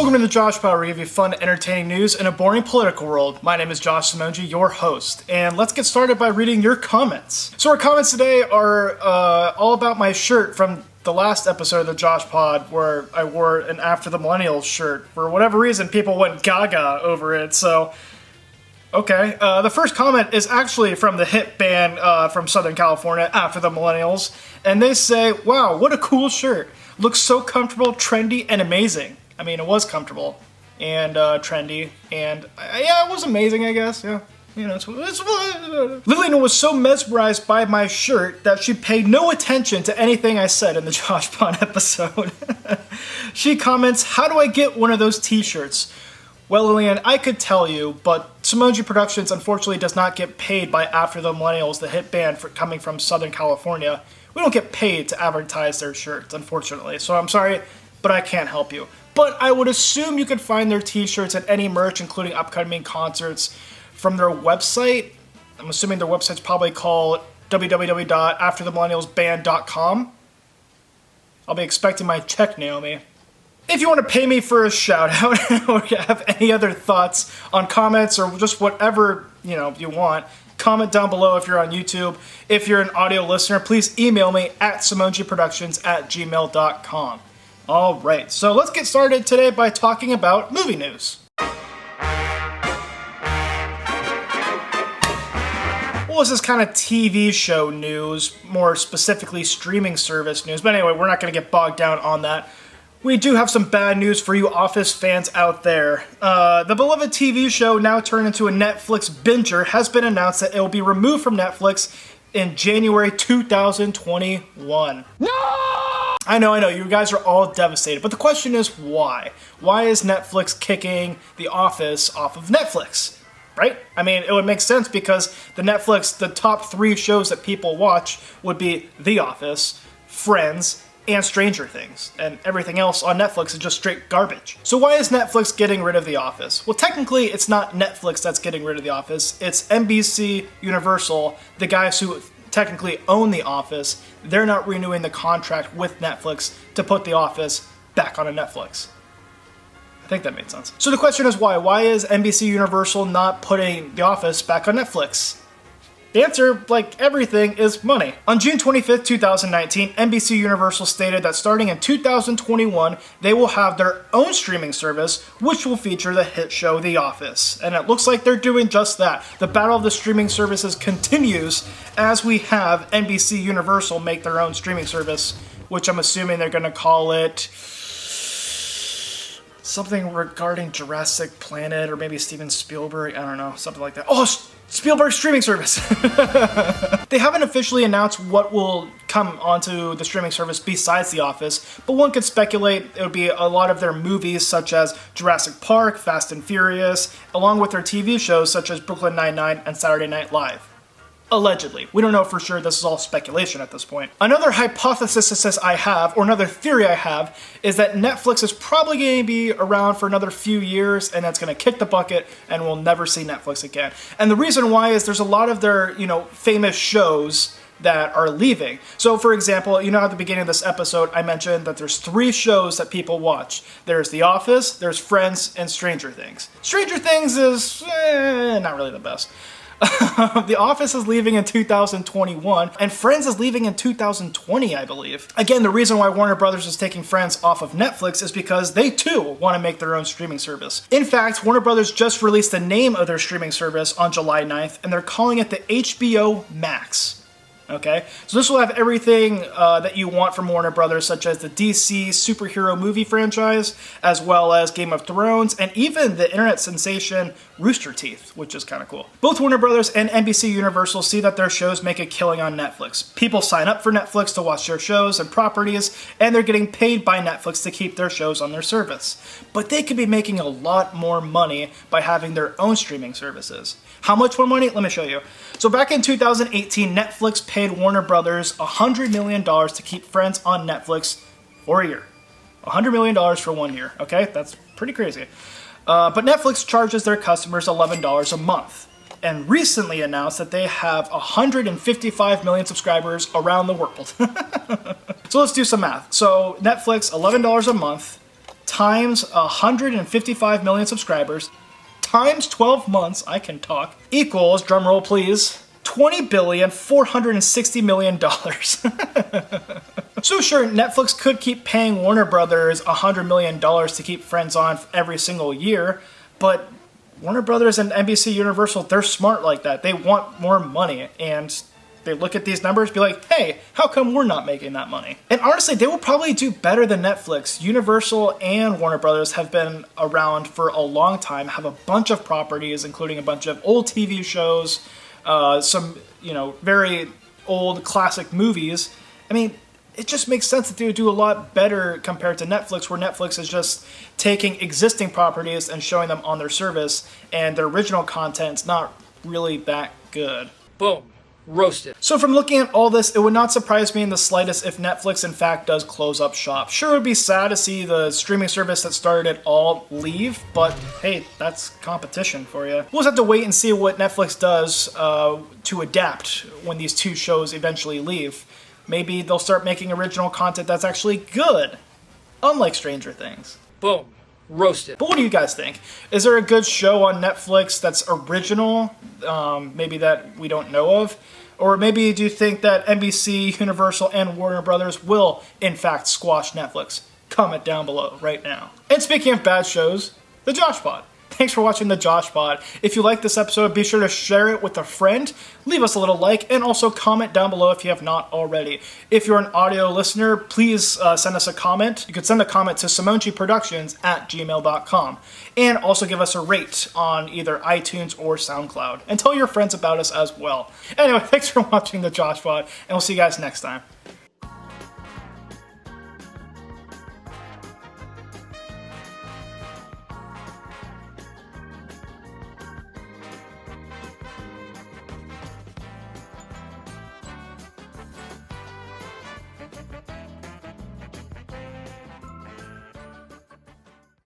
Welcome to the JoshPod, where we give you fun, entertaining news in a boring political world. My name is Josh Simonji, your host, and let's get started by reading your comments. So our comments today are all about my shirt from the last episode of the JoshPod, where I wore an After the Millennials shirt. For whatever reason, people went gaga over it, so... Okay, the first comment is actually from the hit band from Southern California, After the Millennials, and they say, wow, what a cool shirt. Looks so comfortable, trendy, and amazing. I mean, it was comfortable and trendy, and yeah, it was amazing, I guess. Yeah, you know, Lillian was so mesmerized by my shirt that she paid no attention to anything I said in the JoshPod episode. She comments, "How do I get one of those t-shirts?" Well, Lillian, I could tell you, but Simonji Productions unfortunately does not get paid by After the Millennials, the hit band coming from Southern California. We don't get paid to advertise their shirts, unfortunately, so I'm sorry, but I can't help you. But I would assume you could find their t-shirts at any merch, including upcoming concerts, from their website. I'm assuming their website's probably called www.afterthemillennialsband.com. I'll be expecting my check, Naomi. If you want to pay me for a shout-out or have any other thoughts on comments or just whatever, you want, comment down below if you're on YouTube. If you're an audio listener, please email me at simonjiproductions@gmail.com. All right, so let's get started today by talking about movie news. Well, this is kind of TV show news, more specifically streaming service news. But anyway, we're not going to get bogged down on that. We do have some bad news for you Office fans out there. The beloved TV show, now turned into a Netflix binger, has been announced that it will be removed from Netflix in January 2021. No! I know, you guys are all devastated, but the question is why? Why is Netflix kicking The Office off of Netflix? Right? I mean, it would make sense because the top 3 shows that people watch would be The Office, Friends, and Stranger Things, and everything else on Netflix is just straight garbage. So why is Netflix getting rid of The Office? Well, technically, it's not Netflix that's getting rid of The Office, it's NBC Universal, the guys who technically own The Office. They're not renewing the contract with Netflix to put The Office back onto Netflix. I think that made sense. So the question is why? Why is NBC Universal not putting The Office back on Netflix? The answer, like everything, is money. On June 25th, 2019, NBC Universal stated that starting in 2021, they will have their own streaming service, which will feature the hit show The Office. And it looks like they're doing just that. The battle of the streaming services continues as we have NBC Universal make their own streaming service, which I'm assuming they're going to call it something regarding Jurassic Planet, or maybe Steven Spielberg, I don't know, something like that. Oh, Spielberg streaming service. They haven't officially announced what will come onto the streaming service besides The Office, but one could speculate it would be a lot of their movies such as Jurassic Park, Fast and Furious, along with their TV shows such as Brooklyn Nine-Nine and Saturday Night Live. Allegedly. We don't know for sure, this is all speculation at this point. Another hypothesis I have, or another theory I have, is that Netflix is probably going to be around for another few years, and that's going to kick the bucket, and we'll never see Netflix again. And the reason why is there's a lot of their, famous shows that are leaving. So for example, at the beginning of this episode, I mentioned that there's 3 shows that people watch. There's The Office, there's Friends, and Stranger Things. Stranger Things is not really the best. The Office is leaving in 2021, and Friends is leaving in 2020, I believe. Again, the reason why Warner Brothers is taking Friends off of Netflix is because they too want to make their own streaming service. In fact, Warner Brothers just released the name of their streaming service on July 9th, and they're calling it the HBO Max. Okay, so this will have everything that you want from Warner Brothers, such as the DC superhero movie franchise, as well as Game of Thrones, and even the internet sensation Rooster Teeth, which is kind of cool. Both Warner Brothers and NBC Universal see that their shows make a killing on Netflix. People sign up for Netflix to watch their shows and properties, and they're getting paid by Netflix to keep their shows on their service. But they could be making a lot more money by having their own streaming services. How much more money? Let me show you. So back in 2018, Netflix paid Warner Brothers $100 million to keep Friends on Netflix for a year. $100 million for 1 year, okay? That's pretty crazy. But Netflix charges their customers $11 a month, and recently announced that they have 155 million subscribers around the world. So let's do some math. So Netflix, $11 a month, times 155 million subscribers times 12 months, I can talk, equals, drumroll please, $20,460 million. So sure, Netflix could keep paying Warner Brothers $100 million to keep Friends on every single year, but Warner Brothers and NBC Universal, they're smart like that. They want more money, and they look at these numbers and be like, hey, how come we're not making that money? And honestly, they will probably do better than Netflix. Universal and Warner Brothers have been around for a long time, have a bunch of properties, including a bunch of old TV shows, some, very old classic movies. I mean, it just makes sense that they would do a lot better compared to Netflix, where Netflix is just taking existing properties and showing them on their service, and their original content's not really that good. Boom. Roasted. So from looking at all this, it would not surprise me in the slightest if Netflix in fact does close up shop. Sure, it would be sad to see the streaming service that started it all leave, but hey, that's competition for you. We'll just have to wait and see what Netflix does to adapt when these two shows eventually leave. Maybe they'll start making original content that's actually good, unlike Stranger Things. Boom. Roasted. But what do you guys think? Is there a good show on Netflix that's original, maybe that we don't know of? Or maybe do you think that NBC, Universal, and Warner Brothers will, in fact, squash Netflix? Comment down below right now. And speaking of bad shows, the JoshPod. Thanks for watching the JoshPod. If you like this episode, be sure to share it with a friend, leave us a little like, and also comment down below if you have not already. If you're an audio listener, please send us a comment. You could send a comment to simonchiproductions@gmail.com. And also give us a rate on either iTunes or SoundCloud. And tell your friends about us as well. Anyway, thanks for watching the JoshPod, and we'll see you guys next time.